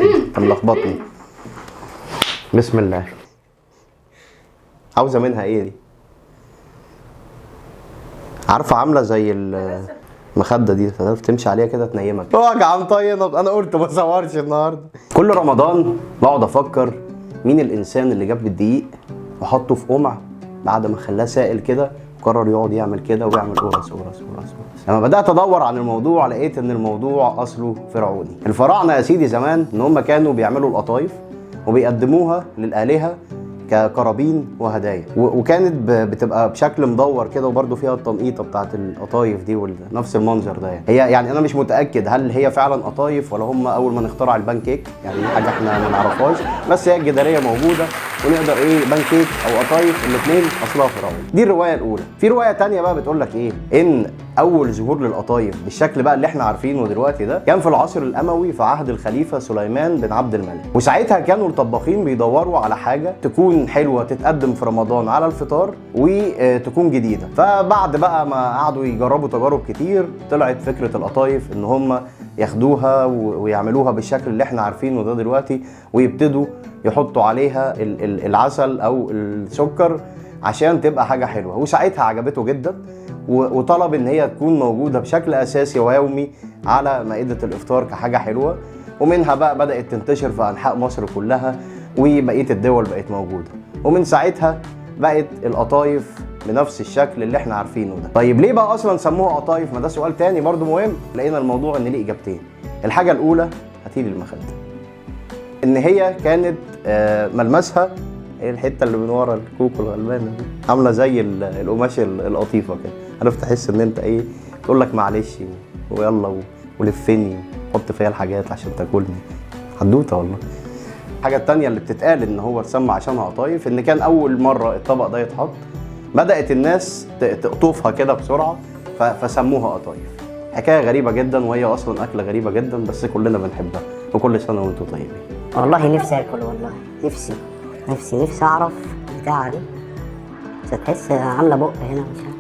انت ملخبطني. بسم الله. عاوزه منها ايه دي؟ عارفه عامله زي المخده دي، فتعرف تمشي عليها كده تنيمك. وجع مطينه. انا قلت ما اصورش النهارده. كل رمضان بقعد افكر مين الانسان اللي جاب الدقيق وحطه في قمع بعد ما خلاه سائل كده وقرر يقعد يعمل كده ويعمل قرص. لما بدات ادور عن الموضوع لقيت ان الموضوع اصله فرعوني. الفراعنه يا سيدي زمان ان هم كانوا بيعملوا القطايف وبيقدموها للالهه كقرابين وهدايا، وكانت بتبقى بشكل مدور كده وبرده فيها التنقيطه بتاعت القطايف دي ونفس المنظر ده. هي يعني انا مش متاكد هل هي فعلا قطايف ولا هم اول ما نخترع البان كيك، يعني دي حاجه احنا ما نعرفهاش، بس هي الجداريه موجوده ونقدر ايه بان كيك او قطايف الاثنين اصلها فرعوني. دي الروايه الاولى. في روايه ثانيه بقى بتقول لك ايه، ان اول ظهور للقطايف بالشكل بقى اللي احنا عارفينه دلوقتي ده كان في العصر الاموي في عهد الخليفه سليمان بن عبد الملك، وساعتها كانوا الطباخين بيدوروا على حاجه تكون حلوه تتقدم في رمضان على الفطار وتكون جديده. فبعد بقى ما قعدوا يجربوا تجارب كتير طلعت فكره القطايف ان هم ياخدوها ويعملوها بالشكل اللي احنا عارفينه ده دلوقتي، ويبتدوا يحطوا عليها العسل او السكر عشان تبقى حاجه حلوه. وساعتها عجبته جدا وطلب ان هي تكون موجوده بشكل اساسي ويومي على مائده الافطار كحاجه حلوه، ومنها بقى بدات تنتشر في انحاء مصر كلها وبقيه الدول بقت موجوده، ومن ساعتها بقت القطايف بنفس الشكل اللي احنا عارفينه ده. طيب ليه بقى اصلا سموها قطايف؟ ما ده سؤال تاني برضو مهم. لقينا الموضوع ان ليه اجابتين. الحاجه الاولى هتيجي المخده، ان هي كانت ملمسها هي الحته اللي من ورا الكوك الغلبانه دي عامله زي القماش القطيفه كده، عرفت تحس ان انت ايه تقول لك معلش ويلا ولفني وحط فيها الحاجات عشان تاكلني. حدوته والله. الحاجه الثانيه اللي بتتقال ان هو اتسمى عشانها قطايف، ان كان اول مره الطبق ده يتحط بدات الناس تقطفها كده بسرعه فسموها قطايف. حكايه غريبه جدا وهي اصلا اكله غريبه جدا بس كلنا بنحبها. وكل سنه وانتم طيبين. والله نفسي اكل، والله نفسي اعرف بتاعه دي، بس تحس عامله بق هنا مش عارف.